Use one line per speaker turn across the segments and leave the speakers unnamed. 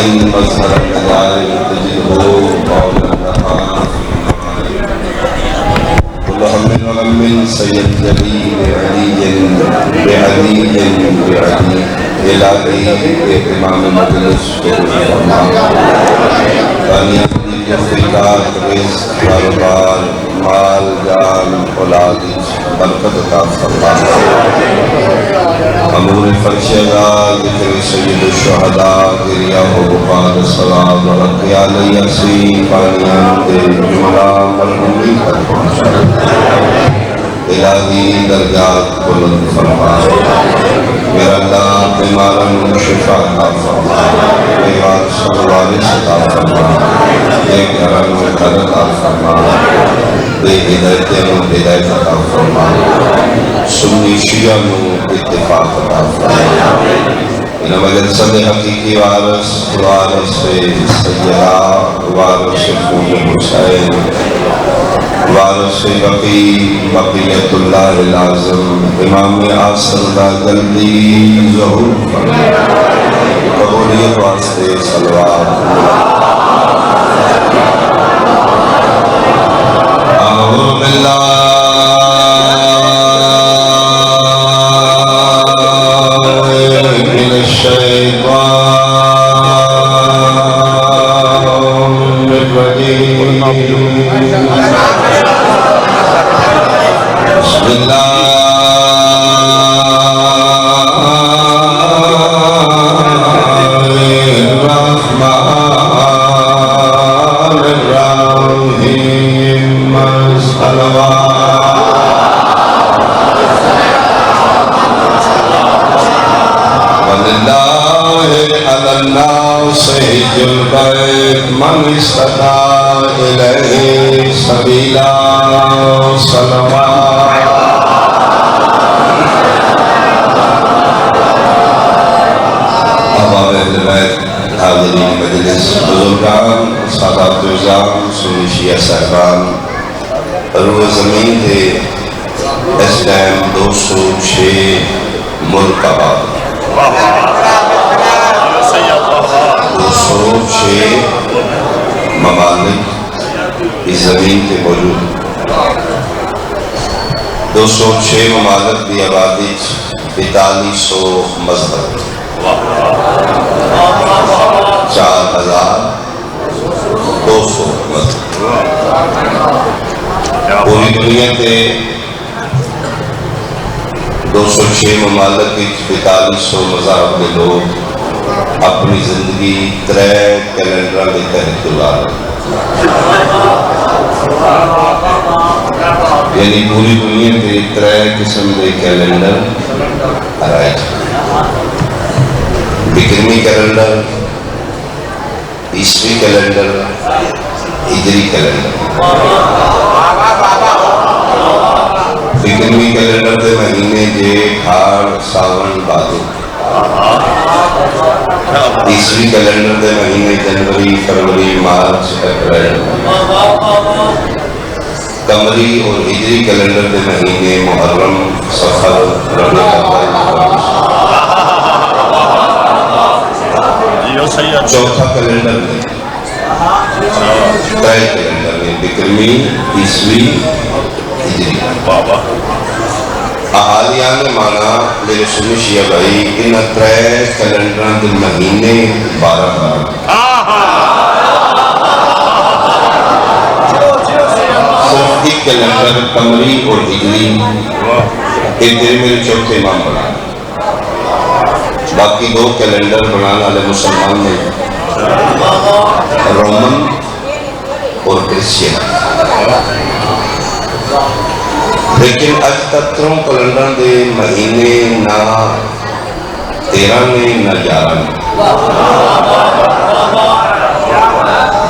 مظهر النجاة تجده قول النهار كل هم وغم سينجلي بعلي إلهي اهتمام مجلس ثانيا افریقات رزق کاروبار مال جان اولاد برکت عطا فرما امور فرش ازا ذکر سید الشہداء گریہ و بقاد صلاب رقی علی یسی پانیان دے جملہ مرحومی پر پہنچا الہی درجات بلند فرما میرا اللہ بیمارن شفا عطا فرما بیوار سب وارث عطا فرما بے گھرن گھر عطا فرما بے ہدایتوں ہدایت عطا فرما سنی شیعہ نو اتفاق عطا فرما ان مجلسد حقیقی وارث سیدہ وارث خون حسین وارث بقیت اللہ العظم امام آصل دا جلدی ظہور فرما قبولیت واسطے صلوات اعوذ باللہ من الشیطان الرجیم بسم اللہ من استطاع إليه سبيلا صلوات أبواب البيت حاضرین مجلس بزرگان سادات اعظام سنی شیعہ صاحبان روح زمین تھے اس ٹائم 206 ملک آباد 206 ممالک اس زمین کے موجود 206 ممالک کی آبادی 4500 مذہب 4200 مذہب پوری دنیا کے 206 ممالک 4500 مذہب کے لوگ اپنی زندگی 3 کیلنڈر کے تحت گزار یعنی پوری دنیا کے 3 قسم کے کیلنڈر آئے بکرمی کیلنڈر عیسوی کیلنڈر ہجری کیلنڈر بکرمی کیلنڈر کے مہینے جیٹھ ہاڑ ساون بھادو عیسوی کیلنڈر کے مہینے جنوری فروری مارچ اپریل قمری اور ہجری کیلنڈر کے مہینے محرم صفر ربیع الاول چوتھا کیلنڈر میں 3 کیلنڈر میں بکرمی عیسوی ہجری احالیان مانا میرے سنی شیعہ بھائی ان 3 کیلنڈران کے مہینے 12 صرف ایک کیلنڈر قمری اور ہجری ایک دن میرے چوتھے امام بنا باقی 2 کیلنڈر بنانا والے مسلمان نے رومن اور کرسچین لیکن اج تک 3 کیلنڈر دے مہینے نہ 13 نے نہ 11 نے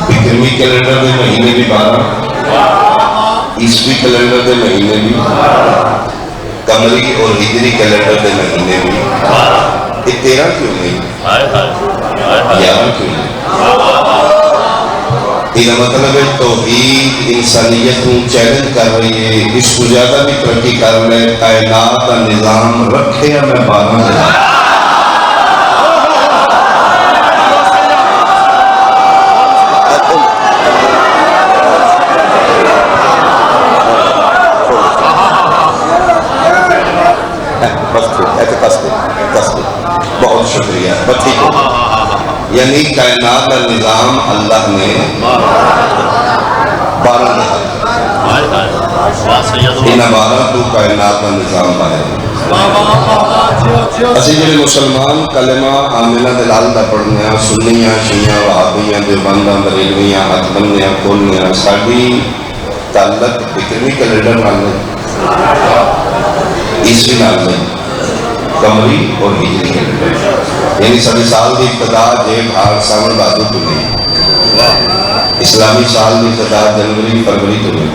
بکرمی کیلنڈر دے مہینے بھی 12 عیسوی کیلنڈر دے مہینے بھی قمری اور ہجری کیلنڈر دے مہینے بھی یہ 13 کیوں نہیں 11 کیوں نہیں یہ مطلب ہے توحید انسانیت کو چیلنج کر رہی ہے اس کو زیادہ بھی ترقی کر رہے کائنات کا نظام رکھے یا میں 12 دے یعنی کائنات کا نظام اللہ نے 12 ان 12 تو کائنات کا نظام بنایا. اسی جڑے مسلمان کلمہ آمنہ دلال دا پڑھنے ہیں سنیاں شیعہ وہابیاں دیوبنداں بریلویاں ہتھبندیاں کھولنیاں ساڈی تعلق فکری کیلنڈر نال نہیں عیسوی نال نہیں قمری اور ہجری کیلنڈر یعنی ساڈے سال کی ابتدا جیب ہاڑ ساون بھادو تو نہیں اسلامی سال کی ابتدا جنوری فروری تو نہیں.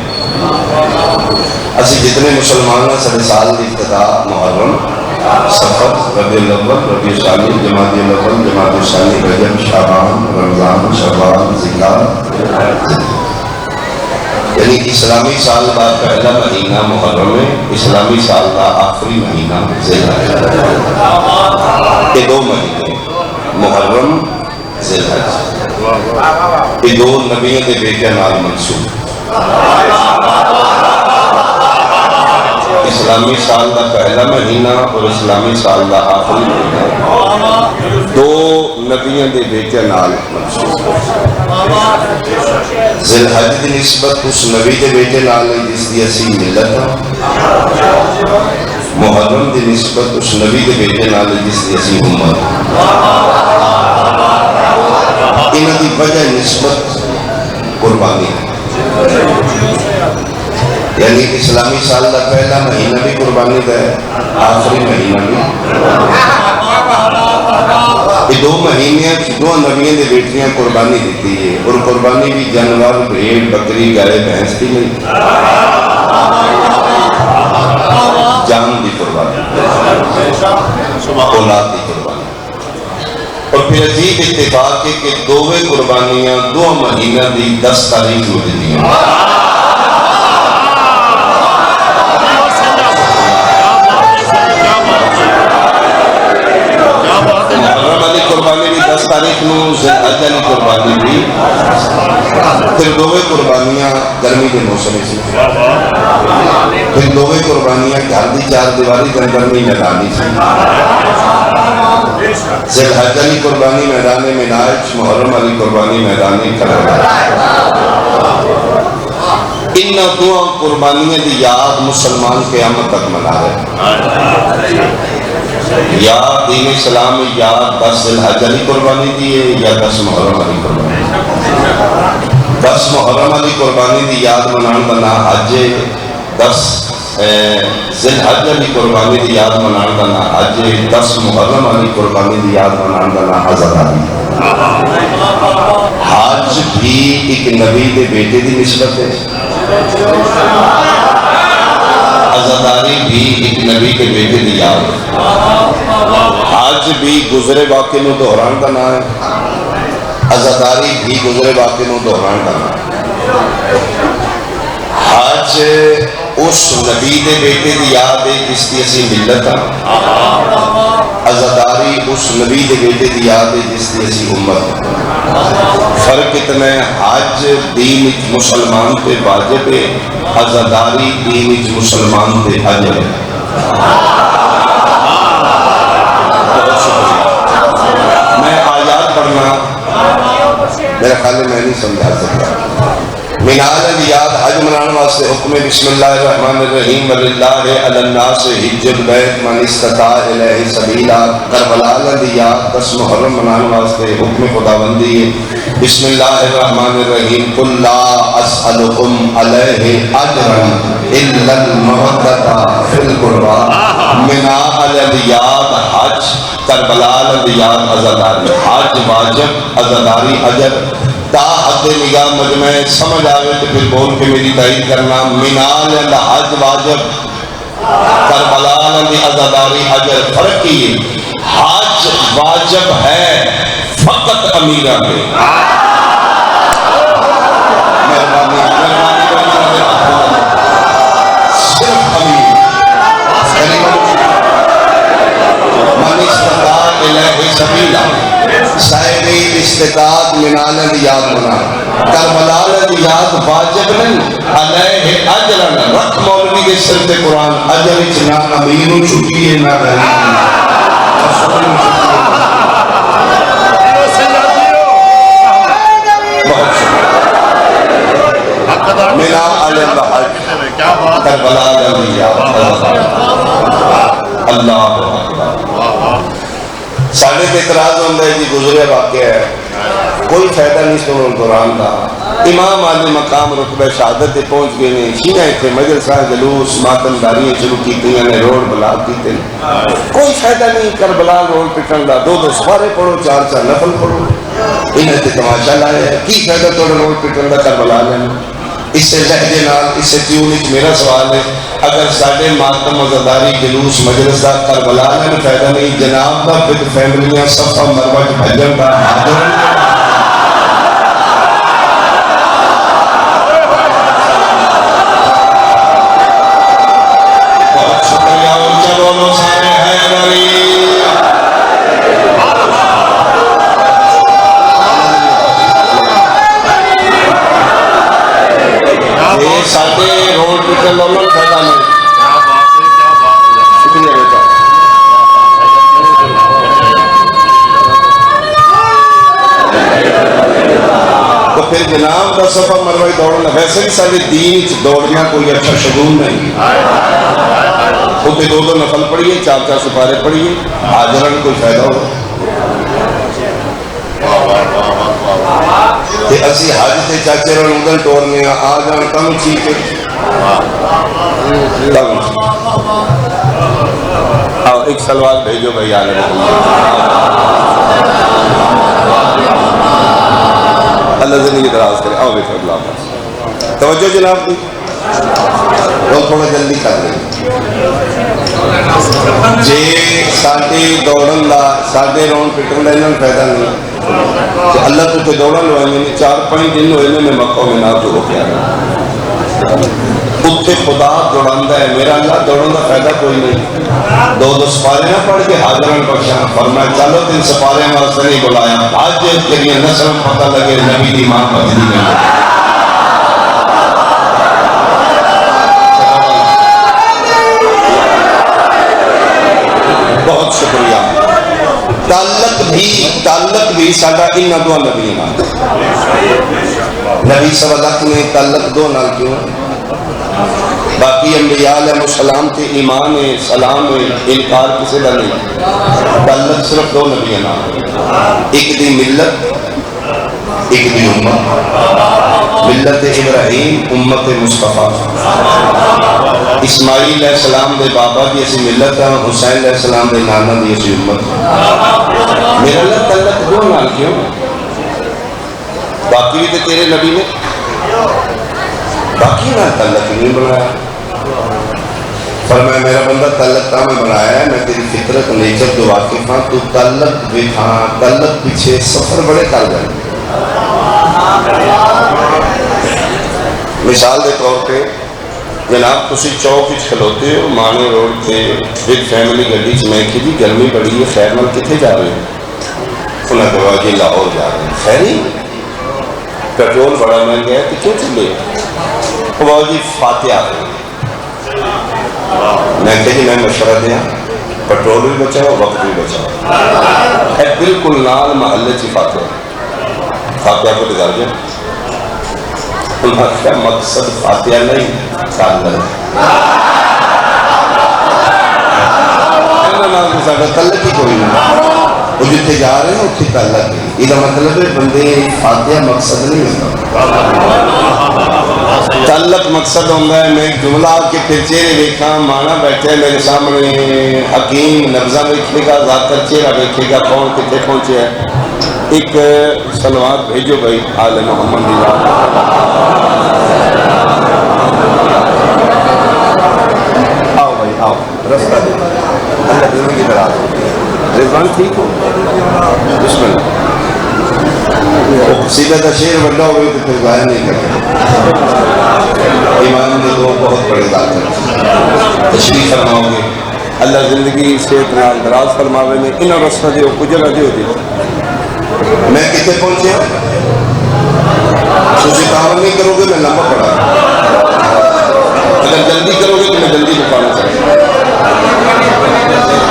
اسی جتنے مسلمان ہیں ساڈے سال کی ابتدا محرم صفر ربیع الاول ربیع ثانی جمادی الاول جمادی ثانی رجب شعبان رمضان شوال ذوالحجہ یعنی اسلامی سال کا پہلا مہینہ محرم ہے اسلامی سال کا آخری مہینہ ذوالحجہ. یہ 2 مہینے محرم ذوالحجہ یہ 2 نبیوں کے بیٹے نال منسوب. اسلامی سال کا پہلا مہینہ اور اسلامی سال کا آخری مہینہ 2 نبیوں کے بیٹے نال منسوب. ذوالحج کی نسبت اس نبی کے بیٹے نال ہے جس کی اسی ملت ہے. محرم کی نسبت اس نبی کے بیٹے نال ہے جس کی اسی امت. انہاں دی وجہ نسبت قربانی ہے. یعنی اسلامی سال کا پہلا مہینہ بھی قربانی کا ہے آخری مہینہ بھی. یہ 2 مہینے 2 نبیوں کے بیٹیاں قربانی دیتی ہے اور قربانی بھی جانور بھیڑ بکری گائے بھینس کی نہیں جان کی قربانی اولاد کی قربانی. اور پھر عجیب اتفاق ہے کہ 2 قربانیاں 2 مہینہ کی 10 تاریخ کو دیتی ہیں. قربانی بھی 10 تاریخ کو ذوالحجہ کی قربانی بھی پھر 2 قربانیاں گرمی کے موسم سے پھر 2 قربانیاں گھر کی 4 دیواری کے اندر نہیں میدانی سے. ذوالحجہ کی قربانی میدان مناج محرم علی قربانی میدان کربلا. ان 2 قربانیاں کی یاد مسلمان قیامت تک منا رہے ہیں. یا دین اسلام یا 10 ذوالحجہ کی قربانی دی ہے یا 10 محرم علی قربانی. 10 محرم علی قربانی دی یاد منان کا نام حج ہے. 10 ذوالحجہ کی قربانی دی یاد منان کا نام حج ہے. 10 محرم علی قربانی دی یاد منان کا نام عزاداری. حج بھی ایک نبی کے بیٹے کی نسبت ہے. عزاداری بھی ایک نبی کے بیٹے کی یاد ہے. حج بھی گزرے واقعے نو دہران کا نام ہے. عزاداری بھی گزرے واقعے نو دہران کا نام ہے. حج اس نبی کے بیٹے کی یاد ہے جس کی اسی ملت ہے. عزاداری اس نبی کے بیٹے کی یاد ہے جس کی اسی امت ہے. فرق اتنا ہے حج دین مسلمان پہ واجب ہے عزاداری دین مسلمان پہ اجر ہے. میں آیات پڑھنا میرا خیال ہے میں نہیں سمجھا سکتا. منال الیاد حج منانے واسطے حکم بسم اللہ الرحمن الرحیم وللہ علی الناس حج البیت من استطاع الیہ سبیلا. کربلا الیاد 10 محرم منانے واسطے حکم خداوندی ہے بسم اللہ الرحمن الرحیم قل لا اسألکم علیہ اجرا الا المودۃ فی القربى. منال الیاد حج کربلا الیاد عزاداری. حج واجب عزاداری اجر. تا حد نگاہ مجمع سمجھ آوے تو پھر بول کے میری تائید کرنا. منال حج واجب کربلا عزاداری اجر. فرق یہ حج واجب ہے فقط امیرہ پہ. صرف امیر من استطاع الیہ سبیلا. صاحب استطاعت منال الیاد منا. کربلا الیاد واجب نہیں علیہ اجر. رکھ مولوی کے سر پہ قرآن اجر نہ امیر چھٹی ہے نہ غریب. کوئی فائدہ نہیں سنو دوران کا امام علی مقام رتبہ شہادت پہنچ گئے نے شیعہ تھے مجلسہ جلوس ماتمداریاں شروع کی نے روڈ بلاک کیتے کوئی فائدہ نہیں کربلا روڈ پٹن دا دو سپارے پڑھو چار نفل پڑھو انہیں تے تماشا لایا ہے کی فائدہ توڑا روڈ پٹن دا کربلا لینا اس سے لہجے نال اس سے ٹیون میرا سوال ہے اگر ساڑھے ماتم مزداری جلوس مجلس دا کربلا لینا فائدہ نہیں جناب دا ود فیملیاں صفحہ مروہ بھجن دا حاضر روڈ پہ لوگ فائدہ نہیں شکریہ بیٹا تو پھر جناب کا صفحہ مروی دوڑنا ویسے بھی سارے دین دوڑنا کوئی اچھا شگون نہیں خود دو نفل پڑھیے چار سپارے پڑھیے حاضرہ میں کوئی فائدہ ہو کہ اسی حج سے چاچے رہا ادھر ٹورنے آ جانا کم چیز ہے آؤ ایک سلوات بھیجو بھائی آنے اللہ زندگی دراز کرے آؤ بیٹھو اللہ پاس توجہ جناب دی وہ تھوڑا جلدی کر دیں جے ساڑھے دوڑن دا ساڑھے رون پٹن لینا فائدہ نہیں کہ اللہ تو دوڑن لوئے میں 4-5 دن ہوئے میں مکہ میں نہ جو ہو گیا اتھے خدا دوڑاندہ ہے میرا اللہ دوڑن دا فائدہ کوئی نہیں دو سپارے نہ پڑھ کے حاضران بخشاں فرمائے چلو تین سپارے واسطے نہیں بلایا آج تیری نسل پتہ لگے نبی دی ماں بدلی میں بہت شکریہ تعلق بھی ساڑھا ان دو نبی نال نبی صلی اللہ علیہ نے تعلق دو نال کیوں باقی انبیاء علیہ السلام کے ایمان سلام انکار کسی کا نہیں تعلق صرف دو نبی نال ایک دی ملت ایک دی امت ملت ابراہیم امت مصطفیٰ اسماعیل علیہ السلام دے بابا دی اسی ملت ہے حسین علیہ السلام دے نانا دی اسی امت میرا اللہ تعلق دو نال کیوں باقی بھی تو تیرے نبی نے باقی نہ تعلق نہیں بنایا فرمایا میرا بندہ تعلق کا میں بنایا ہے میں تیری فطرت نیچر تو واقف ہاں تو تعلق بھی ہاں تعلق پیچھے سفر بڑے کر گئے مثال دے طور پہ جناب تسی چوک کھلوتے ہو مانے روڈ تے بگ فیملی گڈی میں کہ جی گرمی بڑی ہے خیر نال کتنے جا رہے ہیں انہوں نے کہا جی لاہور جا رہے ہیں خیری پیٹرول بڑا مہنگا ہے تو کیوں چلے وہ جی فاتحہ میں کہ جی میں مشورہ دیا پیٹرول بھی بچاؤ وقت بھی بچاؤ ہے بالکل نال محلے چی فاتحہ کو گزار گیا انہوں کا مقصد فاتحہ نہیں تعلق تعلق ہی کوئی نہیں وہ جتنے جا رہے ہیں اتنے تعلق ہے یہ مطلب ہے بندے فاتحہ مقصد نہیں ہوتا تعلق مقصد ہوتا ہے میں جملہ کے پھر چہرے دیکھا مانا بیٹھے میرے سامنے حکیم نبضہ دیکھے گا ذاتر چہرہ دیکھے گا کون کتنے پہنچے ہے ایک سلوات بھیجو بھائی آل محمد دیوار آؤ بھائی آؤ رستہ دے اللہ دنوں کی طرح رضوان ٹھیک ہو بسم اللہ سیدھا کا شیر بڑھا ہوئے تو پھر ضائع نہیں کرتے ایمان میں دو بہت بڑے ذات ہیں تشریف فرماؤ گے اللہ زندگی صحت نال دراز فرماوے نے انہوں رستہ دیو کجلہ دیو دیو میں کتنے پہنچے سوچے کام نہیں کرو گے میں لمبا پڑا اگر جلدی کرو گے تو میں جلدی مکانا چاہتا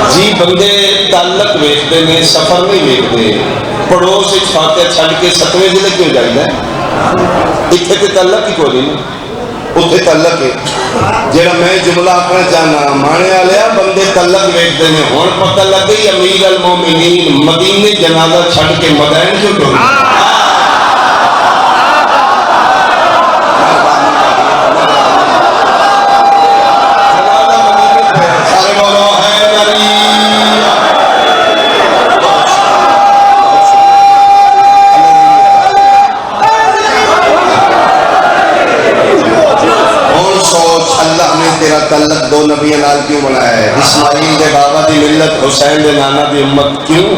جی بندے تعلق ویکھتے نے سفر نہیں ویکھتے پڑوس ایک فاتحہ چھڑ کے 7ویں ضلع کیوں جائیدا ہے اتنے تے تعلق ہی کوئی نہیں اتنے تعلق ہے جڑا میں جملہ اپنا چاہنا مانے والے بندے تعلق ویکھتے نے ہن پتہ لگ گئی امیر المومنین مدینے جنازہ چھڑ کے مدائن کیوں ٹر دو نبیوں نال کیوں بنایا ہے؟ اسماعیل دے بابا دی ملت، حسین دے نانا دی امت کیوں؟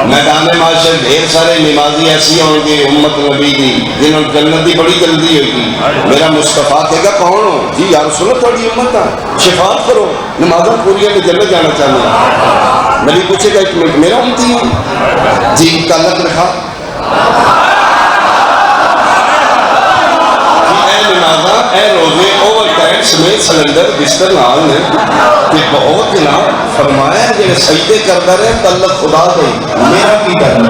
میدان معاشر ڈھیر سارے نمازی ایسی ہوں گے امت نبی دی جنہوں جنت دی بڑی جلدی ہوگی، میرا مصطفیٰ کہے گا کون ہو؟ جی یا رسول اللہ تھوڑی امت ہے، شفاعت کرو، نمازوں پوری میں جنت جانا چاہتے ہیں۔ نبی پوچھے گا ایک منٹ میرا امتی ہوں؟ جی تعلق رکھا نمازاں اے روزے اوور ٹائم سمیت سلنڈر بستر نال نے کہ بہت جناب فرمایا جی سجدے کرتا رہے تعلق خدا دے، میرا کی کرنا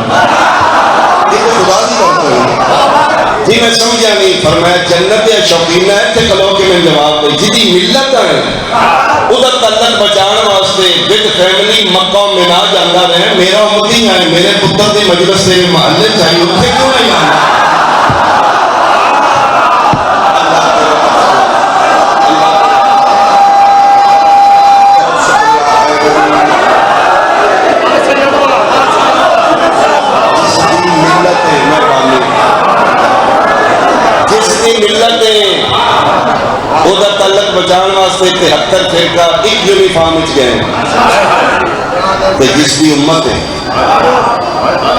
یہ تو خدا دی کرتا ہے جی میں سمجھا نہیں۔ فرمایا جنت یا شوقین ہے تے کلو کے میں جواب دے جی ملت ہے ادھر تعلق بچان واسطے وچ فیملی مکہ و مینا جانا رہے، میرا امتی ہے، میرے پتر دی مجلس سے محلے چاہیے اتنے کیوں نہیں آنا؟ تعلق بچان واسطے 73 فرقہ ایک یونیفارم وچ گئے تے جس دی امت ہے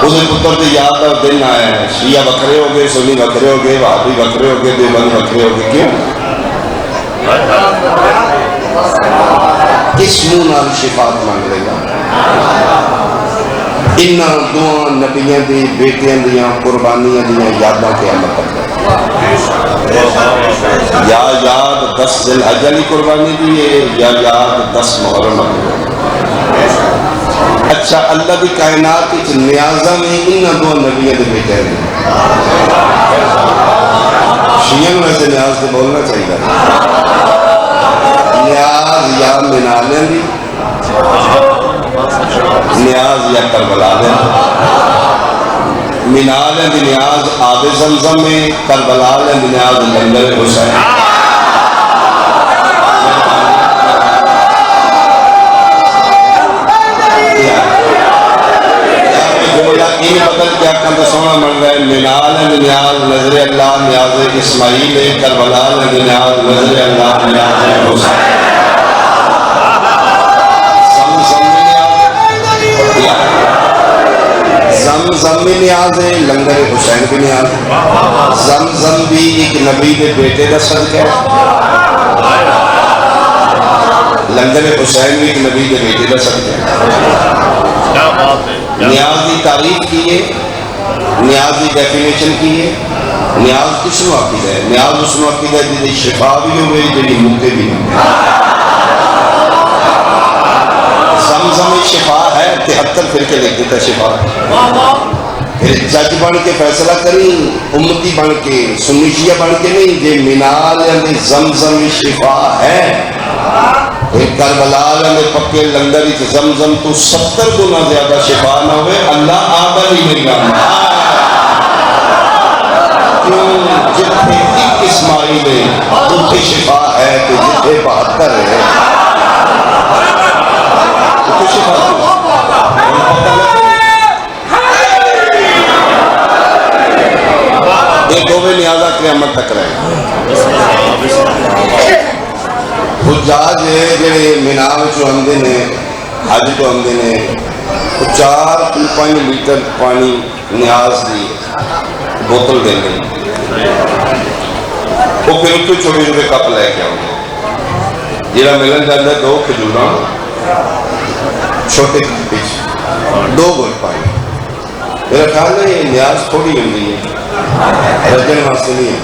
اسے پتر دی یاد اور دن آیا ہے، شیعہ بکھرے ہو گئے، سنی بکھرے ہو گئے، وہابی بکھرے ہو گئے، دیوبند بکھرے ہو گئے، کیوں؟ کس منہ نال شفاعت مانگ لے گا؟ انہاں دعاں نبیاں دی بیٹیاں دیاں قربانیاں دیاں یاداں قیامت تک یا یاد 10 ذوالحجہ علی قربانی دیئے یا یاد 10 محرم علی۔ اچھا اللہ کی کائنات کی نیازہ میں انہاں دو نبیوں دے بیٹے ہیں، شیعہ میں سے نیاز سے بولنا چاہیے، نیاز یا منالے دی، نیاز یا کربلا دے، منال دی نیاز آب زمزم میں، کربلا دی نیاز لنگر حسین۔ یہ بدل کیا کند سونا من رہا ہے، منال دی نیاز نظر اللہ نیاز اسماعیل، کربلا دی نیاز نظر اللہ نیاز حسین۔ زمزم بھی نیاز ہے، لنگر حسین بھی نیاز ہے۔ زمزم بھی ایک نبی کے بیٹے کا صدقہ ہے، لنگر حسین بھی ایک نبی کے بیٹے کا صدقہ ہے۔ نیاز کی تعریف کی ہے، نیاز کی ڈیفینیشن کی ہے۔ نیاز کس نو عقید ہے؟ نیاز اس نو عقید ہے جی شفا بھی ہوئے جی مکتے بھی ہوئے۔ زمزم شفا ہے، 73 فرقے لکھ دیتا شفا۔ پھر جج بن کے فیصلہ کریں، امتی بن کے، سنی شیعہ بن کے نہیں، جے منال یعنی زمزم شفا ہے، پھر کربلا یعنی پکے لنگر زمزم تو 70 گنا زیادہ شفا نہ ہوئے، اللہ آدھا ہی نہیں جانا۔ کیوں؟ جتنے ایک اسماعیل ہے اتنے شفا ہے، تو جتنے 72 ہے یہ دوویں نیازہ قیامت تک رہے۔ حجاج جڑے مینا وچوں آندے نے، حج تو آندے نے، 4-5 لیٹر پانی نیاز دی بوتل دیں گے، وہ پھر اتنے چھوٹے چھوٹے کپ لے کے آؤں گے، جہاں ملن جاتا ہے 2 کھجوراں چھوٹے پیچ 2 گھٹ پانی۔ میرا خیال ہے یہ نیاز تھوڑی ہوتی ہے، رجن واسطے نہیں ہے۔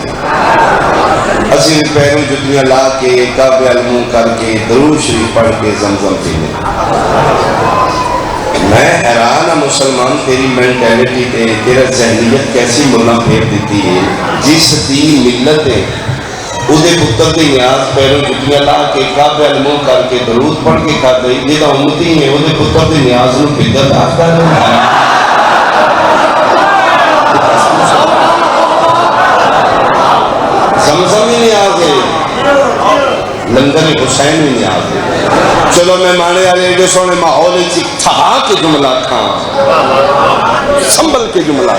اسی پیروں جتیاں لا کے کعبے علموں کر کے درود شریف پڑھ کے زمزم پینے۔ میں حیران ہوں مسلمان تیری مینٹیلٹی تے، تیرا ذہنیت کیسی ملا پھیر دیتی ہے۔ جس دین ملت ہے اسے پتر کی نیاز پیروں جتیاں لا کے کعبے علموں کر کے درود پڑھ کے کھاتے، جہاں امتی ہے اسے پتر کی نیاز نو بدعت آخدا ہے۔ زمزم ہی نیاز ہے، لنگر حسین بھی نیاز ہے۔ چلو میں مانے والے جو سونے ماحول تھا کے جملہ کھاں سنبھل کے جملہ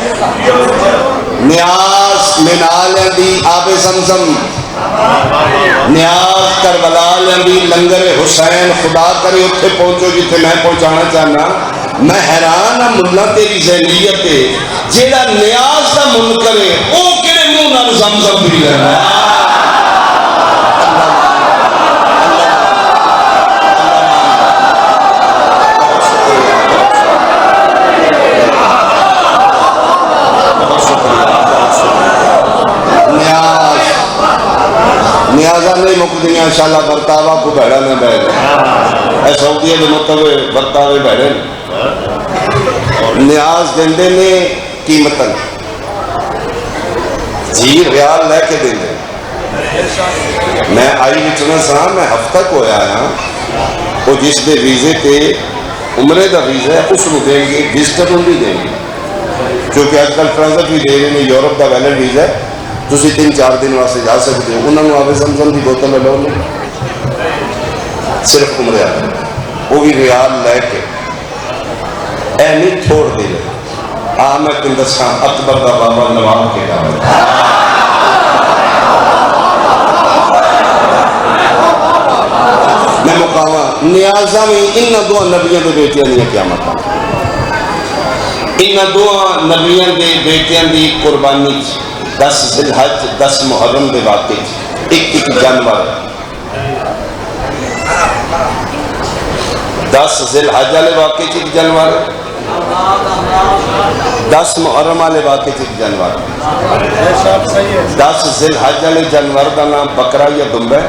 نیاز منال دی آب زمزم نیاز کربلا لینی لنگر حسین خدا کرے اتھے پہنچو جتھے میں پہنچانا چاہنا میں حیران ہاں ملا تیری ذہنیت ہے جیڑا نیاز دا من کرے او کیڑے منہ نال زمزم پی لینا نیازہ نہیں مقدمیہ انشاءاللہ برتاوہ کو بیڑا میں بیڑا اے سعودیہ دے مطلب برتاوے بیڑے نیاز دندے نے قیمتاً جی ریال لے کے دندے میں آئی وچنا سا میں ہفتہ کو آیا وہ جس دے ویزے تے عمرے دا ویزا ہے اس کو دیں گے وزٹر بھی دیں گے کیونکہ آج کل ٹرانزٹ بھی دے رہے ہیں یورپ دا ویلڈ ویزا ہے تسی 3-4 دن واسطے جا سکتے ہو انہوں نے آوے زمزم دی بوتل لو صرف عمرے آتے وہ بھی ریال لے کے اے نہیں چھوڑ دے میں کندستان اکبر دا بابا نواب کے کام میں مقامہ نیازہ میں ان دو نبیوں دے بیٹیاں نہیں قیامت ان دو نبیوں دے بیٹیاں دی قربانی 10 ذی الحج 10 محرم دے واقع ایک جانور 10 ذی الحج والے واقع ایک جانور 10 محرم والے واقع ایک جانور 10 ذی الحج والے جانور دا نام بکرا یا دمبا ہے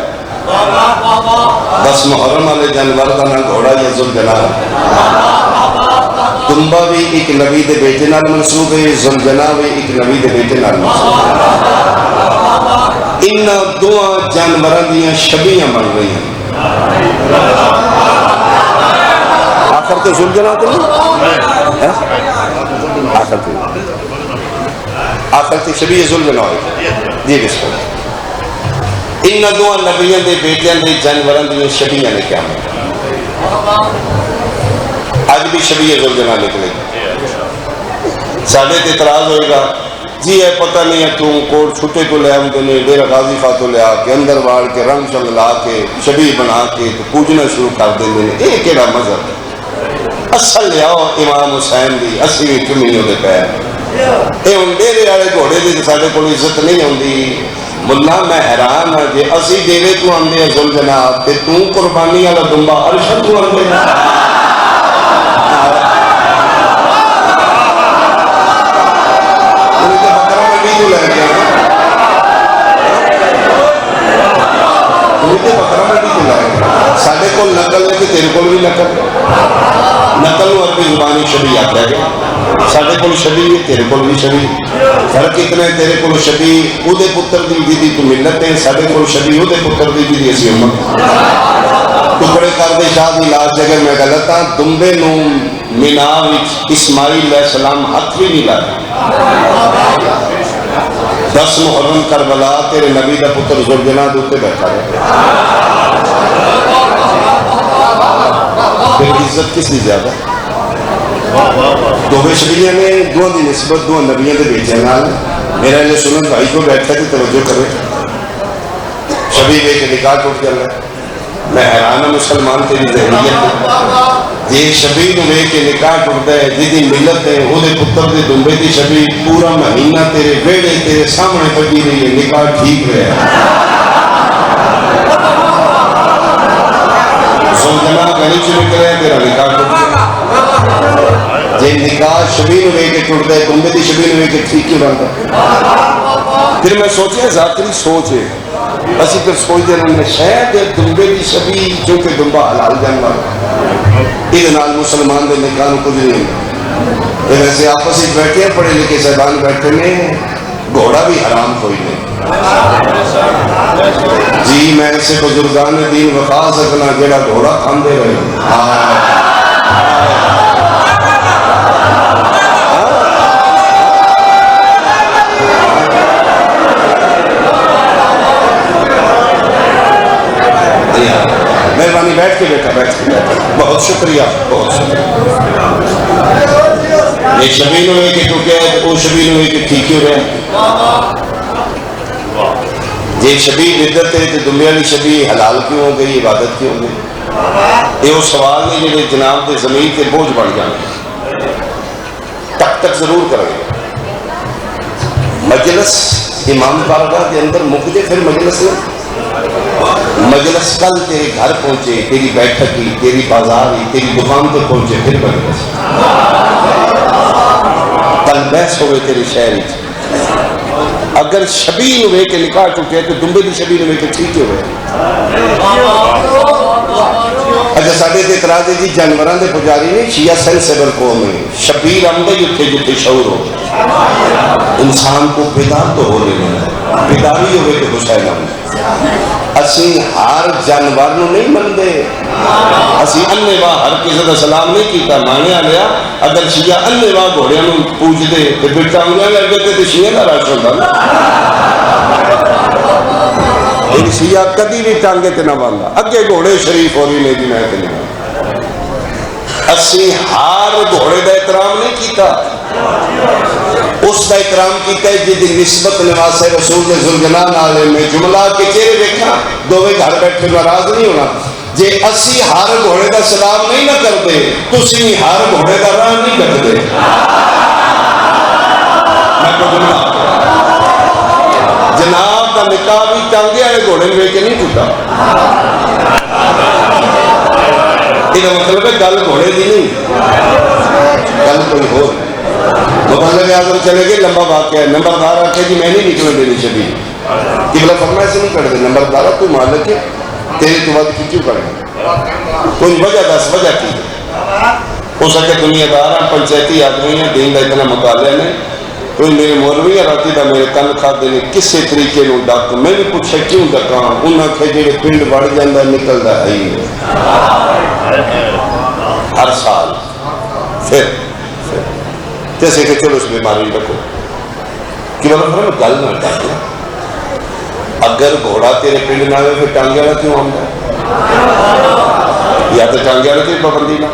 10 محرم والے جانور دا نام گھوڑا یا ذوالجنا دمبا بھی ایک نبی دے بیٹے نال منسوب ہے ذوالجنا بھی ایک نبی دے بیٹے نال منسوب ہے ان دو جانوراں دیاں شبیہاں بن رہی ہیں آخر تو ذوالجنا تو نہیں آخر تو شبیہ ذوالجنا ہوئی جی بسم اللہ ان دو نبیوں دے بیٹیاں دے جانوراں دیاں شبیہاں نے کیا آج بھی شبیہ ذوالجنا نکلے گا ساڑھے تے اعتراض ہوئے گا جی ہے پتہ نہیں ہے تم کوٹ چھٹے کو لے آمدے نے ڈیرہ غازی فاتو لے آ کے اندر وار کے رنگ شنگ لا کے شبیہ بنا کے تو پوجنا شروع کر دیں نے ایک ایڑا مذہب ہے اصل لے آؤ امام حسین دی اصلی چمینیوں دے پیر اے ان ڈیرے آرے گھوڑے دے ساڑھے کو عزت نہیں ہوندی ملا میں حیران ہے جے اسی ڈیرے کو آندے ذوالجنا تے تم قربانی والا دمبا عرشت کو آندے ساڑھے کو نقل ہے کہ تیرے کو بھی نقل نقل و عربی زبانی شبیہ آتا ہے ساڑھے کو شبیہ تیرے کو بھی شبیہ فرق اتنا ہے تیرے کو شبیہ او دے پتر دی دی تو ملت ہے ساڑھے کو شبیہ او دے پتر دی دی اسی امت ٹکڑے کر دے شاہ دی لاج جگر میں غلط ہاں دمبے نو مناوچ اسماعیل علیہ السلام ہاتھ بھی نہیں لائے 10 محرم کربلا تیرے نبی دا پتر ذوالجنا دوتے بیٹھا ہے پھر عزت کس لیے زیادہ دوہے شبیہ نے دو دی نسبت دو نبیوں دے بیٹے نال میرا لئے سنن بھائی کو بیٹھا تھی توجہ کرے شبیہ بے کے نکاح ٹوٹ جانا میں حیرانہ مسلمان تیری ذہنیت یہ شبیہ نوے کے نکاح ٹوٹتا ہے جدی ملت ہے وہ دے پتر دے دنبے دی شبیہ پورا مہینہ تیرے بیڑے تیرے سامنے پڑی رہی ہے نکاح ٹھیک رہے ذوالجنا گھنی چلک رہے ہیں تیرا نکاح ٹوٹ گیا جے نکاح شبیہ نوے کے ٹوٹتا ہے دنبے دی شبیہ نوے کے ٹھیک کیوں رہتا پھر میں سوچیا ذاتری سوچ ہے اسی پھر سوچ دے رہے ہیں شاید دنبے دی شبیہ جو کہ دنبا حلال جانور ادھنال مسلمان دے نکاح کچھ نہیں ہے ویسے آپس ہی بیٹھے ہیں پڑھے لکھے صاحبان بیٹھے میں گھوڑا بھی حرام کوئی نہیں جی میں ایسے بزرگان دین وفا سکنا جڑا گھوڑا کھاندے رہے مہربانی بیٹھ کے بیٹھا بہت شکریہ بہت شکریہ یہ شبیہ ہوئے کہ تو کیا ہے وہ شبیہ ہوئے کہ ٹھیک ہی ہو رہے ہیں جی شبیہ بدعت ہے تو دنیا کی شبیہ حلال کیوں ہو گئی، عبادت کیوں ہو گئی؟ یہ وہ سوال نے جڑے جناب کے زمین کے بوجھ بن جانے، تک تک ضرور کریں گے۔ مجلس امام بارگاہ کے اندر مک جائے پھر مجلس نہیں، مجلس کل تیرے گھر پہنچے، تیری بیٹھک کی، تیری بازار کی، تیری دکان پہ پہنچے، پھر مجلس کل بحث ہوئے تیری شہر ہی۔ اگر شبیہ نوے کے نکاح چکے تو دنبے کی شبیہ نوے کے ٹھیک ہوئے۔ اچھا ساڑھے تے اعتراض ہے جی جانوراں دے پجاری نے شیعہ سینسیبل قوم ہے، شبیر آمدہ جتھے جتھے شعور ہو، انسان کو بیدار تو ہو لینا، بیداری ہوئے تو حسین آمدہ۔ اسی ہر جانور نو نہیں مندے، اسی اننے واہ ہر کسی دا سلام نہیں کیتا، مانے آلیا اگر شیعہ اننے واہ گھوڑیاں نو پوچھ دے تو بیٹا انگیاں لگے تو شیعہ دا راش ہوتا نا۔ ایک شیعہ کدی بھی ٹانگے تے نہ باندھا، اگے گھوڑے شریف ہو رہی نے جی میں کہنے اسی ہار گھوڑے دا احترام نہیں کیتا، اس دا احترام کیتا ہے جی نسبت نواز رسول کے ذوالجلال علیہ میں جملہ کے چہرے دیکھا دوویں گھر بیٹھے ناراض نہیں ہونا۔ جے اسی ہار گھوڑے دا سلام نہیں نہ کرتے تسی ہار گھوڑے دا راہ نہیں کرتے۔ میں کو جملہ جناب دا نکاح بھی ٹانگے والے گھوڑے میں کے نہیں ٹوٹا، یہ مطلب ہے گل گھوڑے دی نہیں، گل کوئی ہو۔ مبلغ اعظم چلے گئے، لمبا واقعہ ہے، نمبردار آکھے جی میں نہیں نکلنے دینی شبیہ، قبلہ فرمایا سے نہیں کر دے، نمبردارہ تو مالک ہے تیری تو وقت کی کیوں کرنا، کوئی وجہ دس وجہ کی ہو سکے دنیا دارہ پنچایتی آدمی ہیں، دین دا اتنا مطالعہ نہیں، کوئی میرے مولوی ہے راتی دا میرے کن کھا دینے کسے طریقے نو ڈاک، میں بھی پوچھا کیوں ڈکاں، انہاں کھے جیڑے پنڈ بڑھ جاندہ نکل دا ہے ہر سال پھر جیسے کہ چلو اس بیماری رکھو کہ بابا فرما گل نہ ڈاکنا، اگر گھوڑا تیرے پنڈ نہ ہوئے پھر ٹانگے والا کیوں آمدہ ہے، یا تو ٹانگے والا کی پابندی نہ،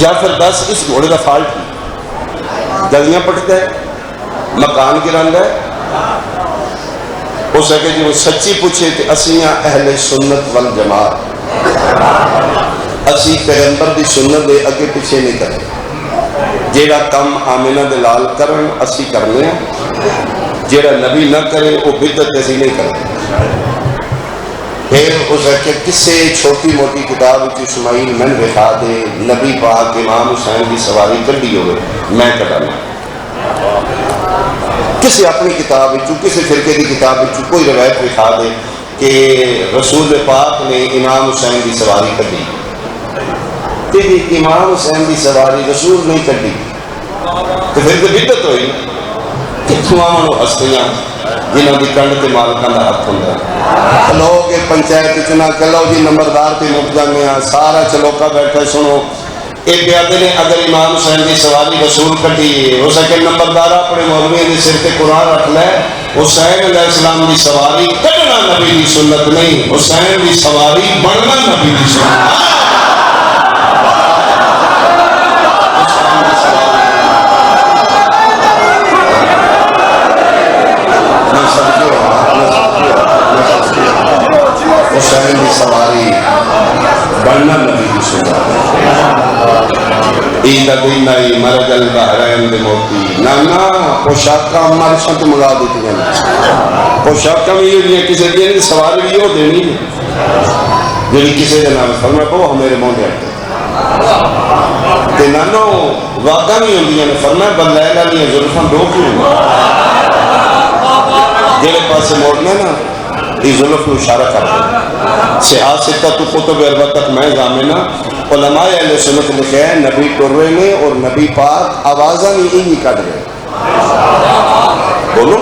یا پھر دس اس گھوڑے کا فالٹ نہیں، گلیاں پٹتا ہے، مکان گراندہ ہے، ہو سکے جی وہ سچی پوچھے کہ اسیاں اہل سنت والجماعت، اسی پیغمبر دی سنت دے اگے پیچھے نہیں کریں، جیڑا کم آمنہ دلال کرن اسی کرنے ہیں، جیڑا نبی نہ کرے وہ بدعت اسی نہیں کریں۔ پھر ہو سکے کسے چھوٹی موٹی کتاب کی اسماعیل من بخا دے نبی پاک امام حسین کی سواری کڑی ہوئے میں کڑانا، کسی اپنی کتاب کسی فرقے کی کتاب کوئی روایت بخا دے کہ رسول پاک نے امام حسین کی سواری کڑی، کہ امام حسین کی سواری رسول نہیں کڑی تو پھر تو بدعت ہوئی، کتوں آمنو ہستیاں جنہوں کی کنڈ کے مالکان دا حق ہوندہ ہے، لوگ پنچایت چنا کلو جی نمبردار تے مک جانے ہیں، سارا چلوکا بیٹھا سنو، ایک بیادے نے اگر امام حسین کی سواری رسول کٹی ہے، ہو سکے نمبردارہ اپنے مولوی نے سر تے قرآن رکھ لے، حسین علیہ السلام کی سواری کٹنا نبی کی سنت نہیں، حسین کی سواری بڑھنا نبی کی سنت۔ حسین کی سواری بڑھنا نبی کی سنت، ایدہ دن نئی مرد البحرین دے موتی، نانا پوشاکہ ہمارے سنت ملا دیتی ہیں، پوشاکہ میں یہ نہیں کسی دین کی سواری بھی ہو دینی ہے، جوڑی کسی دن آئے فرمائے کو ہمیرے موندے آتے تے نانو واقعہ نہیں ہوندی ہیں، فرمائے بلیلہ نہیں ہے ظلفان دو کیوں ہیں، جیلے پاس سے موڑنا نا یہ ظلف نو اشارہ کرتے ہیں، سیاستہ تو کتب اربع تک میں زامنہ علماء اہل سنت لکھے ہیں نبی ٹرے میں اور نبی پاک آوازہ نہیں انہی کٹ گئے، بولو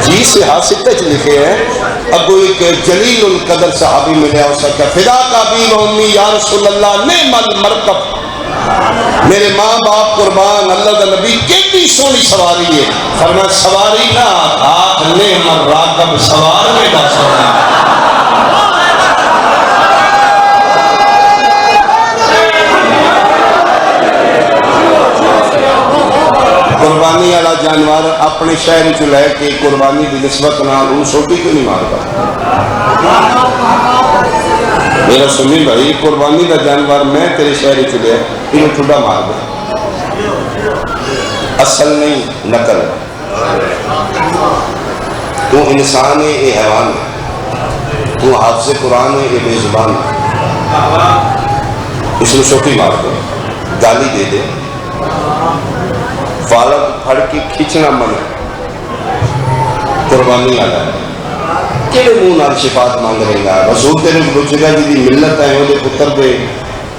جی سیاستہ چ لکھے ہیں، اب ایک جلیل القدر صحابی ملے ہو سکتا فدا کا بیل امی یا رسول اللہ نعم المرکب، میرے ماں باپ قربان اللہ دا نبی کتنی سونی سواری ہے، فرمایا سواری نہ آخ نعم الراکب سوار میں دا سواری، قربانی والا جانور اپنے شہر چ لے کے قربانی کی نسبت نال سوٹی کیوں نہیں مارتا؟ میرا سنی بھائی، قربانی کا جانور میں تیرے شہر چ لیا یہ ٹھڈا مار دیا، اصل نہیں نقل۔ تو انسان ہے یہ حیوان ہے، تو حافظ قرآن ہے یہ بے زبان ہے، اس کو سوٹی مار دے، گالی دے دے، فالک پھڑ کے کھینچنا منع، قربانی آتا ہے کہڑے منہ نال شفاعت مانگ رہے گا؟ رسول تیرے کو پوچھے گا جی ملت ہے وہ پتر دے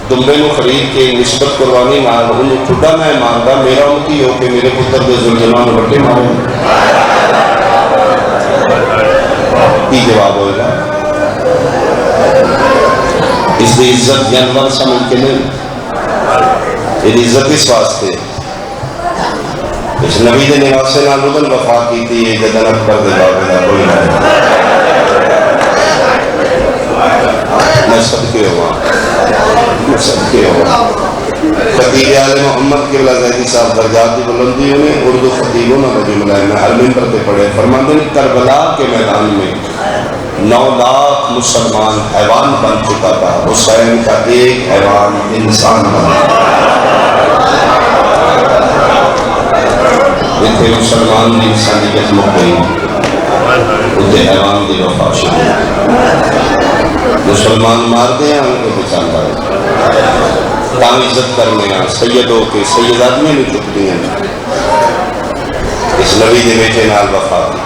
دمبے نو خرید کے نسبت قربانی نال انہوں ٹھڈا میں ماردا، میرا امتی ہو کے میرے پتر دے زلجنان وٹے مارے، کی جواب ہوئے گا؟ اس کی عزت جانور سے ممکن ہے، یہ عزت اس واسطے اس نبی دے نواسے نال ادن وفا کی تھی جدن اکبر دے بابے دا کوئی نہ، میں صدقے ہوا خطیب آل محمد کے زیدی صاحب درجات کی بلندی انہیں اردو خطیبوں نے مجھے ملائے، میں ہر ممبر پہ پڑھے، فرماندے نے کربلا کے میدان میں 9 لاکھ مسلمان حیوان بن چکا تھا، حسین کا ایک حیوان انسان بنا، جتنے مسلمان کی انسانیت مک گئی اتنے حیوان کی وفا شروع، مسلمان مار دے ہیں ان کو بچانا ہے، تاں عزت کرنے ہیں، سیدوں کے سید آدمی نہیں چکتی ہیں، اس نبی دے بیٹے نال وفا کی۔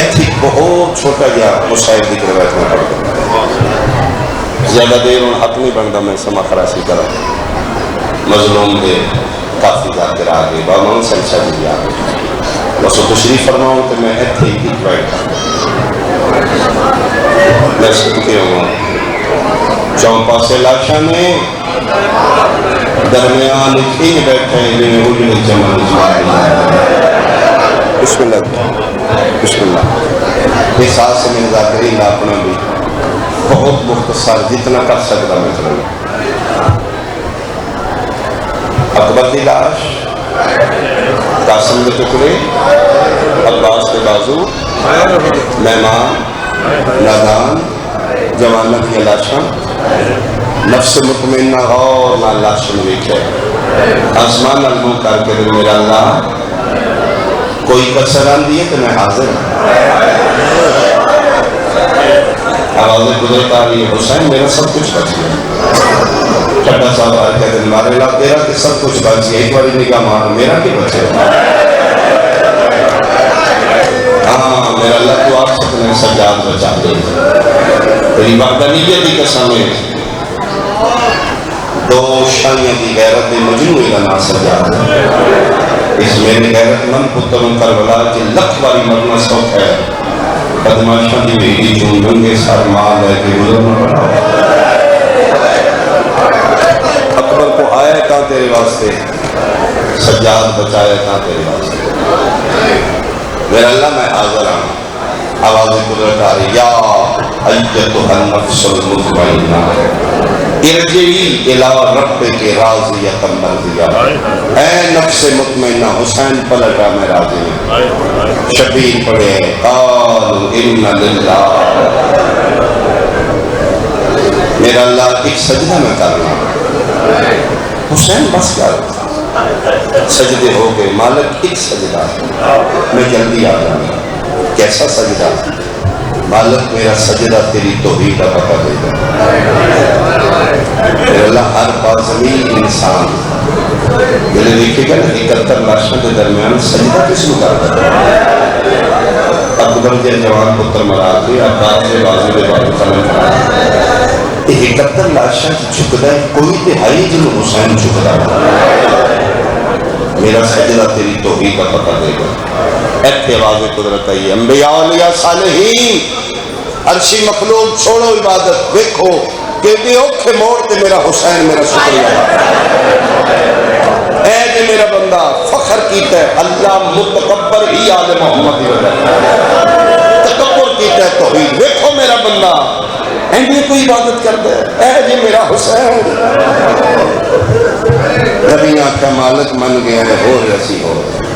ایک بہت چھوٹا گیا مشاہد کی روایت میں پڑھ دوں، زیادہ دیر ان حق نہیں بنتا میں سما خراسی کرا، مظلوم دے کافی ذاکر آگے بامان سنسا جی آگے بس وہ تشریف فرماؤں تو میں ایتھے ہی روایت میں سکتے ہوں چوپا سے لاشا میں درمیان کھینگ بیٹھے ہیں جنہیں اجلے جمال جمال بسم اللہ بسم اللہ اس ساتھ سے میں ذاکرین اپنا بھی بہت مختصر جتنا کر سکتا میں کروں، اکبر کی لاش، قاسم کے ٹکڑے، عباس کے بازو، مہمان، نادان، جوانت کی لاشاں، نفس مطمئنہ غور نہ لاشن ویکھے، آسمان المو کر کے دل میرا اللہ کوئی کسر آندھی ہے تو میں حاضر ہوں، آواز قدرت آ رہی ہے حسین میرا سب کچھ بچ گیا، ٹھڈا صاحب آج کہتے ہیں مارے لا تیرا کہ سب کچھ بچ گیا، ایک باری نگاہ مارا میرا کی بچے، ہاں میرا اللہ تو آپ سکنے سجاد بچا دے، تیری وحدانیت کی قسم ہے، دو شانیاں کی غیرت مجنوعی کا نام سجاد ہے، اس میرے غیرت مند پتروں کربلا کے لکھ باری مرنا سوک ہے، بدماشاں دی بیٹی چون گنگے سر مال ہے کہ گزرنا پڑا، اکبر کو آئے تھا تیرے واسطے، سجاد بچائے تھا تیرے واسطے، میرا اللہ میں حاضر ہوں، آواز قدرت آ رہی یا ایتھا النفس المطمئنہ ارجعی الی ربک راضیۃ مرضیہ، اے نفس مطمئنہ حسین پلٹا میں راضی ہوں، شبیر پڑھے قالوا ان للہ، میرا اللہ ایک سجدہ میں کرنا، حسین بس کر سجدے ہو گئے، مالک ایک سجدہ میں جلدی آ جاؤں گا، کیسا سجدہ؟ مالک میرا سجدہ تیری توحید کا پتہ دے گا، میرا اللہ ہر بازمی انسان دلے دیکھے گا نا 71 لاشوں کے درمیان سجدہ کس کو کرتا ہے؟ اکبر کے جوان پتر مرا کے عباس کے بازو کے بازو قلم کرا 71 لاشاں کی چکدہ ہے، کوئی تہائی جن حسین چکدہ ہے، میرا سجدہ تیری توحید کا پتہ دے گا، ایتھے آواز قدرت آئی، انبیاء علیہ صالحین عرشی مخلوق چھوڑو عبادت، دیکھو کہ دے اوکھے موڑ تے میرا حسین میرا شکریہ، اے دے میرا بندہ فخر کیتا ہے اللہ متکبر ہی آل محمد ہی وجہ تکبر کیتا ہے توحید، دیکھو میرا بندہ اینڈ یہ کوئی عبادت کرتا ہے اے جی میرا حسین نبی آنکھا مالک من گیا ہے ہو رسی ہو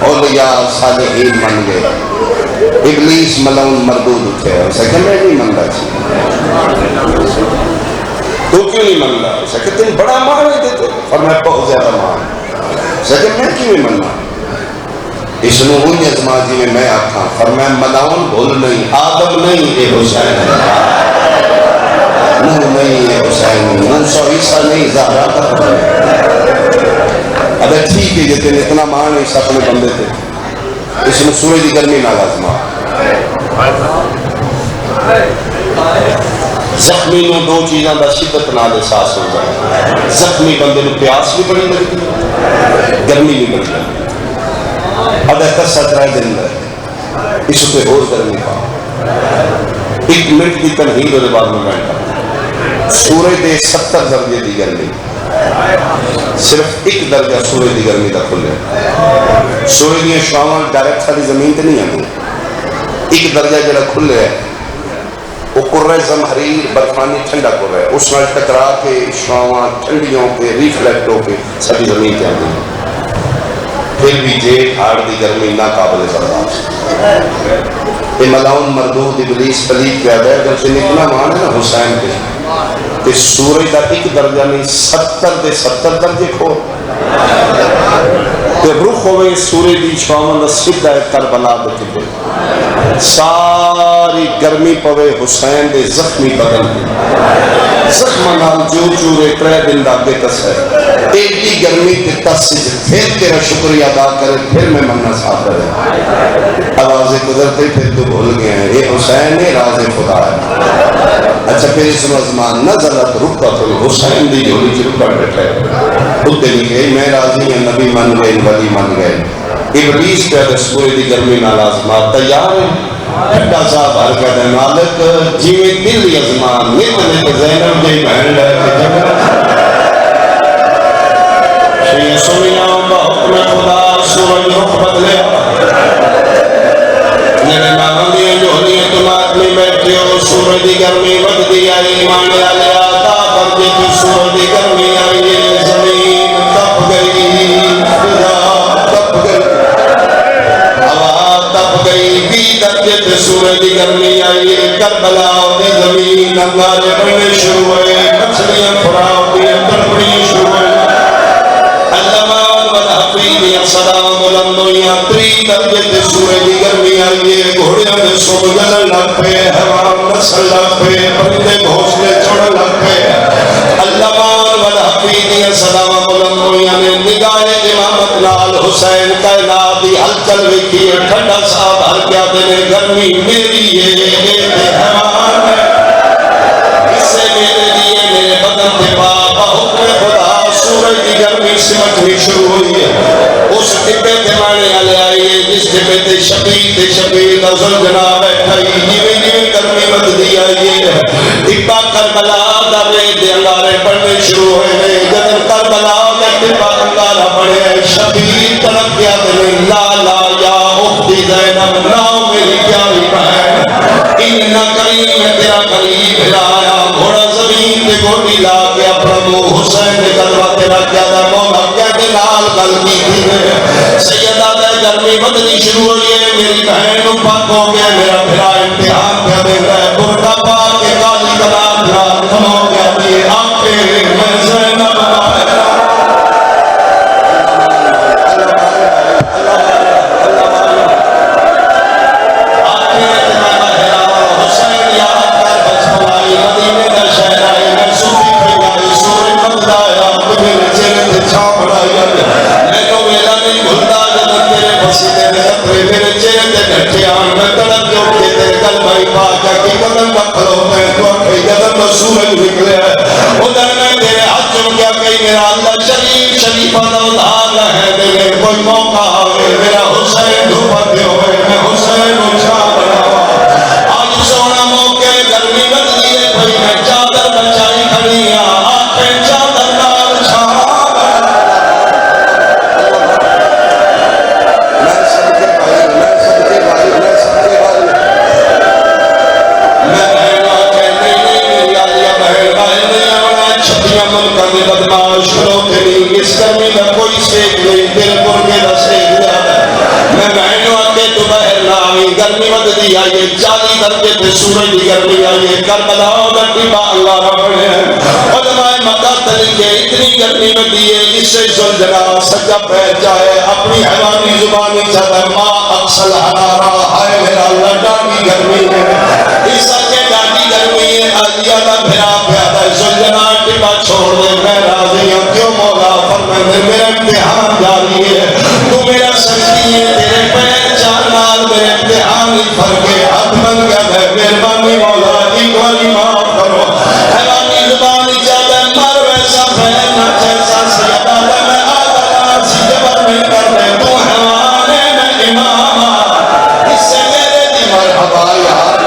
اولیاء صالحین من گئے ابلیس ملعون مردود اٹھے اسے کہ میں نہیں من رہا چاہیے تو کیوں نہیں من رہا اسے کہ تم بڑا مان ہی دیتے فرمایا بہت زیادہ مان اسے کہ میں کیوں نہیں مننا اس نے ہوئی ازما جی میں آکھاں فرمایا ملعون بھول نہیں آدم نہیں اے حسین نہیں اے حسین موسیٰ عیسیٰ نہیں زہرا کا اگر ٹھیک ہے جتنے اتنا مان ہے اس اپنے بندے تھے اس میں سورج کی گرمی نہ لازمہ زخمی نو دو چیزاں دا شدت نال احساس ہو جائے زخمی بندے نو پیاس بھی بڑی لگتی گرمی بھی بڑی لگتی اگر کسا ترائے دن ہے اس پہ اور گرمی پا ایک منٹ کی تنہید اور بعد میں بیٹھا سورج دے 70 درجے دی گرمی صرف ایک درجہ سورج دی گرمی دا کھلے سورج دی شعاواں ڈائریکٹ ساری زمین تے نہیں آتی ایک درجہ جڑا کھلے ہے وہ قرہ زمحریر برفانی ٹھنڈا کر رہا ہے اس نال ٹکرا کے شعاواں ٹھنڈیوں کے ریفلیکٹ ہو کے ساری زمین تے آتی پھر بھی جیٹ ہاڑ دی گرمی ناقابل برداشت یہ ملعون مردود ابلیس پلیت کیا ہے جب سے اتنا مان ہے نا حسین کے کہ سورج کا ایک درجہ نہیں 70 دے 70 درجے کھو کہ رخ ہوئے سورج دی شعاواں دا سیدھا ہے کربلا دے کتے ساری گرمی پوے حسین دے زخمی بدن دے زخمہ نال جو چورے 3 دن دا بے کس ہے ایڈی گرمی تے تسج پھر تیرا شکریہ ادا کرے پھر میں مننا صاحب کرے آواز قدرتے پھر تو بھول گئے ہیں یہ حسین ہے راز خدا ہے اچھا پھر اس مزمان نظرت رکت الحسین دی جوڑی چی رکت بیٹھے خود دے لکھے میں راضی ہیں نبی من گئے ولی من گئے ابلیس پہ دس پوری دی گرمی نال آزما تیار ہے پھٹا صاحب ہر کہتے ہیں مالک جیوے دل ازمان نت نت زینب جی بہن لے کے جگہ شیع سمیاں بحکم خدا سورج رخ بدلے میرے ماں دیئے جو دیئے تم آدمی بیٹھے ہو سورج دی گرمی بد دیا ایمان والے آتا پر جی تو سورج دی گرمی آئی زمین تپ گئی خدا تپ گئی ہوا تپ گئی 20 درجے تے سورج دی گرمی آئی کربلا دی زمین انگارے بننے شروع ہوئے مچھلیاں فراؤ دی تڑپڑی شروع ہوئے سلام بلندیاں 30 درجے تے سورج دی گرمی آئی گھوڑیاں دے سب جلن لگ پے حیوان نسل لگ پے پرندے گھونسلے چڑھن لگ پے اللہ مان والحفیظ سلام بلندیاں نے نگاہ امامت نال حسین کائنات دی ہلچل ویکھی ٹھنڈا صاحب ہر کیا دے گرمی میری ہے حیوان ہے اس سے میرے لیے میرے بدن تے پاک حکم خدا سورج دی گرمی سمجھنی شروع ہوئی ہے اس ٹپے تے مانے والے آئیے جس ٹپے تے شبیر افضل جناب بیٹھائی جیویں گرمی بدلی آئیے ٹپا کربلا دا دے انگارے پڑھنے شروع ہوئے جب کربلا دا ٹپا انگارہ پڑھے شبیر طرف کیا دے لا لا یا اختی زینب ناؤ میری پیاری بہن انہا کریم تیرا قریب لایا گھوڑا زمین تے گھوڑی لا کے اپنا منہ حسین نے قدرہ تیرا کیا دا مولا کہتے نال گل کی تھی سیدہ دے گرمی بدلی شروع ہوئی ہے میری بہن پاک ہو گیا میرا پھرا امتحان کیا دے رہا ہے بردہ پاک کے کالی کلام جھار کھم ہو گیا دیئے آنکھیں میں زینب آئے سورج نکلے ادھر میں تیرے ہاتھ چم کیا کئی میرا اللہ شریف شریفہ دا ادھار ہے میرے کوئی موقع آئے میرا حسین دھوپا دے ہوئے میں حسین اچھا بناوا آج سونا موقع گرمی بدلی ہے بھئی میں چادر بچائی کھڑیاں آنکھیں چادر نال چھا کے تو باہر نہ آئی گرمی ودی آئی 40 درجے تے سورج دی گرمی آئی کربلا گٹی با اللہ رب نے علماء مکہ تلکے اتنی گرمی ودی ہے اس سے زلزلہ سجا پیر جائے اپنی حیوانی زبانی چاہتا ما اقصل حرارہ ہائے میرا اللہ ڈاڑی گرمی ہے اس کے ڈاڑی گرمی ہے آلیا دا بھرا پیادا زلزلہ ٹپا چھوڑ دے میں راضی ہوں کیوں مولا فرمائے میرا امتحان جاری ہے تو میرا سنگی ہے تیرے پیر چار نال میرے امتحان ہی فرق ہے حد بن گیا ہے مہربانی مولا ایک والی معاف کرو حیوانی زبانی چاہتا ہے مر ویسا پیر نہ جیسا سیدہ ہے میں آدھا سی جبر میں کر دے تو حیوان ہے میں امام اس سے میرے دی مرحبا یار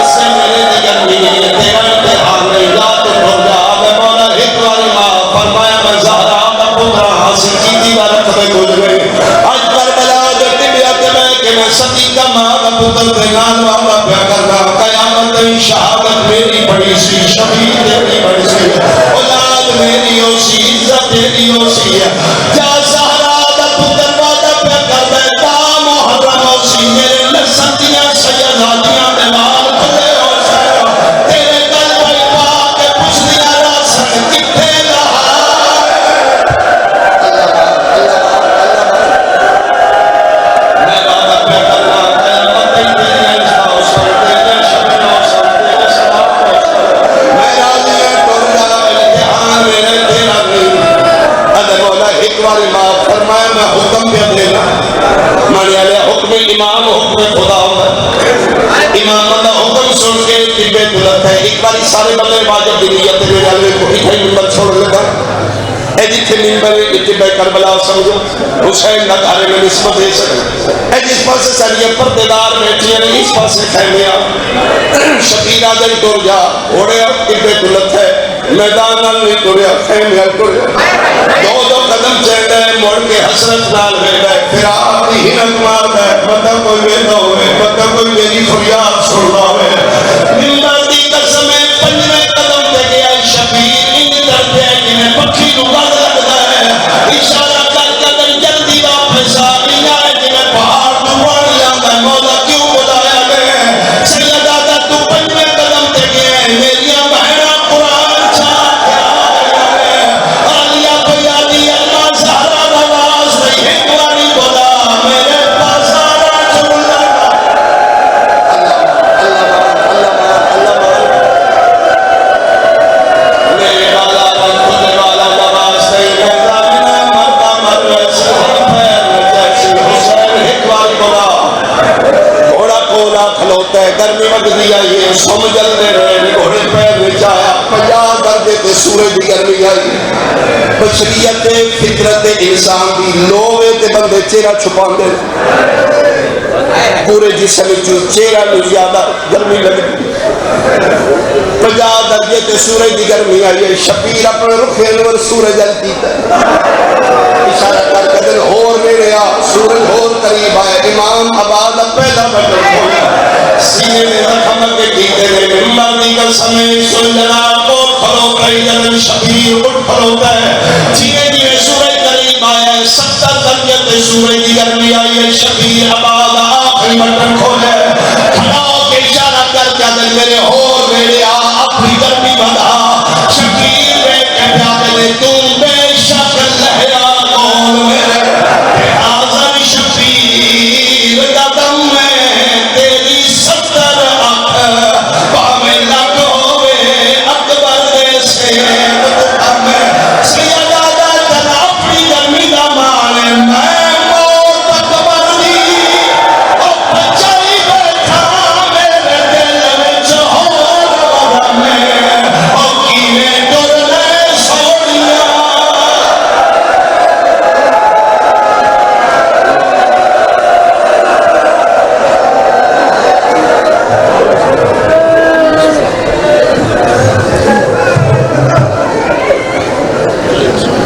اس سے میرے دی گرمی تیرا امتحان نہیں لا تو ہو جا میں مولا ایک والی معاف فرمایا میں زہرا کا پترا حاصل کی تھی بارک میں گزرے آج کربلا جٹی بیا کے میں ستی کا ماں کا پتر دینان والا پیا کرنا قیامت شہادت میری بڑی سی شبیر تیری بڑی سی اولاد میری ہو سی عزت تیری ہو سی جا سہرا دا پتر والا پیا کرنا تا محرم ہو سی میرے لسنتیاں سیدادیاں میں مال کھلے ہو سی تیرے کل بھائی پاک پوچھ دیا راسن کتنے رہا فرمایا میں حکم پہ دینا مانے علیہ حکم امام حکم خدا امام اللہ حکم سن کے طبع دلت ہے ایک باری سارے بندے واجب دی نیت میرے علیہ کو ہی بھائی ممبر چھوڑ لگا اے جتھے ممبر اتباع کربلا سمجھو حسین نہ گھارے میں نسبت دے سکے اے جس پاس سے سریع پردیدار بیٹھی ہے اس پاس سے خیمیا شکیرہ دل ٹور جا اوڑے طبع دلت ہے میدان نال نہیں ٹوریا خیمیا ٹوریا دو قدم چہتا ہے موڑ کے حسرت نال بیٹھا ہے پھر آپ کی ہنک مار ہے مطلب کوئی بیٹھا ہوئے مطلب کوئی میری فریاد سننا ہوئے ممبر دی قسم ہے پنجویں قدم تے گیا شبیر ان درد ہے جنہیں پکھی کو گل لگتا ہے اشارہ کر قدر جلدی واپس آ گیا ہے جنہیں پہاڑ تو پانی آتا ہے مولا کیوں بلایا گئے سیدہ دا تو پنجویں قدم تے گیا ہے میری بہنہ قرآن گرمی وقتی آئی سمجھل دے رہے گھوڑے پیر نچایا 50 درجے تے سورج دی گرمی آئی بشریت فطرت انسان دی لوے تے بندے چہرہ چھپان دے پورے جسم چہرہ میں زیادہ گرمی لگتی 50 درجے تے سورج دی گرمی آئی شبیر اپنے رخ انور سورج جلتی اشارہ کر کے دل ہور میرے آ سورج ہور قریب آئے امام آباد پہلا بٹر کھولا سینے میں رکھم کے کیتے رہے ممبر دیگر سمیت سلجنا کو کھلو کئی جنن شبیر اٹھ کھلو گئے جینے دیئے سورج قریب آئے 70 درجے تے سورج دی گرمی آئی شبیر آباد آخری بٹر کھولا